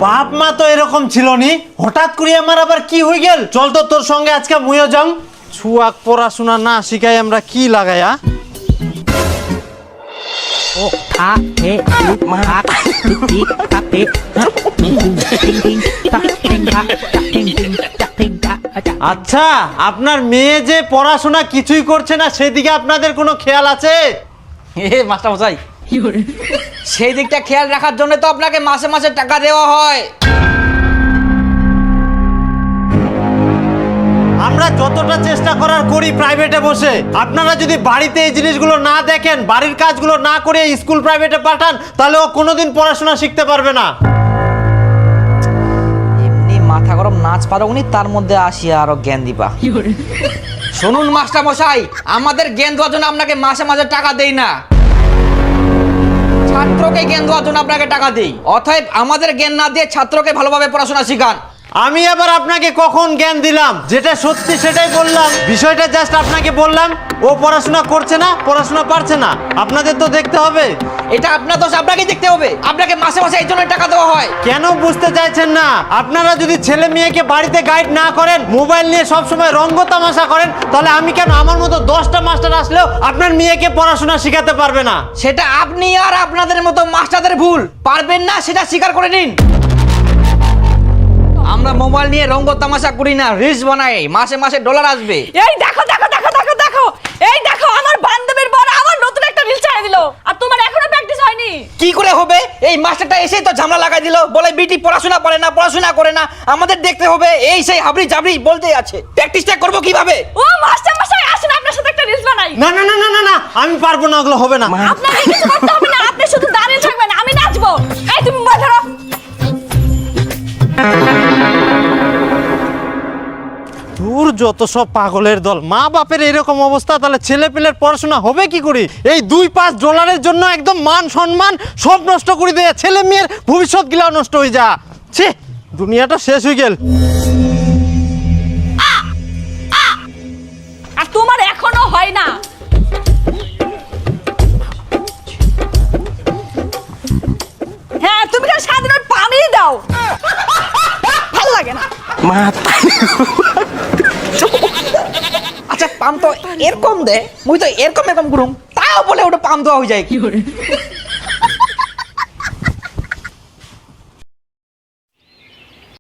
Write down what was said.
বাপ মা তো এরকম ছিল নি, হঠাৎ করে আমার আবার কি হয়ে গেল? চল তো তোর সঙ্গে আজকে মুইও যাং। ছুয়াক পড়াশোনা না শিখাই আমরা কি লাগাইয়া? ও আ এ মা টি টি তা তে আচ্ছা, আপনার মেয়ে যে পড়াশোনা কিছুই করছে না সেদিকে আপনাদের কোনো খেয়াল আছে? মাস্টার মশাই, সেই দিকটা খেয়াল রাখার জন্য তো আপনাকে মাসে মাসে টাকা দেওয়া হয়। আমরা যতটা চেষ্টা করার করি প্রাইভেটে বসে, আপনারা যদি বাড়িতে এই জিনিসগুলো না দেখেন, বাড়ির কাজগুলো না করে স্কুল প্রাইভেটে পাঠান, তাহলে ও কোনোদিন পড়াশোনা শিখতে পারবে না। এমনি মাথা গরম নাচ পারোনি, তার মধ্যে আসিয়া আরো জ্ঞান দিবা। শুনুন মাস্টার মশাই, আমাদের জ্ঞান দেওয়ার জন্য আপনাকে মাসে মাসে টাকা দেই না, ছাত্রকে জ্ঞান দেওয়ার জন্য আপনাকে টাকা দেই। অতএব আমাদের জ্ঞান না দিয়ে ছাত্রকে ভালোভাবে পড়াশোনা শিখান। আমি আবার আপনাকে কখন জ্ঞান দিলাম? যেটা সত্যি সেটাই বললাম। বিষয়টা জাস্ট আপনাকে বললাম, ও পড়াশোনা করছে না, পড়াশোনা পারছে না, আপনাদের তো দেখতে হবে। এটা আপনার দোষ, আপনাকে দেখতে হবে। আপনাকে মাসে মাসে এই জন্য টাকা দেওয়া হয়। কেন বুঝতে চাইছেন না? আপনারা যদি ছেলে মেয়েকে বাড়িতে গাইড না করেন, মোবাইল নিয়ে সবসময় রঙ্গ তামাশা করেন, তাহলে আমি কেন, আমার মতো 10টা মাস্টার আসলেও আপনার মেয়েকে পড়াশোনা শেখাতে পারবে না। সেটা আপনি আর আপনাদের মতো মাস্টারদের ভুল। পারবেন না সেটা স্বীকার করে নিন। আমরা মোবাইল নিয়ে রঙ্গ তামাশা করি না, রিলস বানাই, মাসে মাসে ডলার আসবে। এই দেখো দেখো দেখো দেখো দেখো, এই দেখো আমার বান্ধবীর বড় আমার নতুন একটা রিল চালিয়ে দিল, আর তোমার এখনো প্র্যাকটিস হয়নি। কি করে হবে? এই মাস্টারটা এসেই তো ঝামেলা লাগাই দিল, বলে বিটি পড়াশোনা করে না, পড়াশোনা করে না, আমাদের দেখতে হবে। এই সেই হাবড়ি জাবড়ি বলতে আছে। প্র্যাকটিসটা করব কিভাবে? ও মাস্টার মশাই, আসেন আপনার সাথে একটা রিলস বানাই। না না না না না না, আমি পারবো না, ওগুলো হবে না। আপনাকে কিছু করতে হবে না, আপনি শুধু দাঁড়িয়ে থাকবেন, আমি নাচবো। এই তুমি মোবাইল ধরো। দূর যত সব পাগলের দল। মা বাপের এরকম অবস্থা, তাহলে ছেলে পেলের পড়াশোনা হবে কি করে? এই $2-5 জন্য একদম মান সম্মান সব নষ্ট করে দেয়, ছেলে মেয়ের ভবিষ্যৎ গিলাও নষ্ট হয়ে যা। ছি, দুনিয়াটা শেষ হয়ে গেল। আর তোমার এখনো হয় না। হ্যাঁ, তুমি তো সাধারণ পানি দাও, ভাল লাগে না। আচ্ছা, পাম তো এরকম দে, মুই তো এরকম এরকম করুম, তাও বলে ওটা পাম দেওয়া হয়ে যায়। কি করে?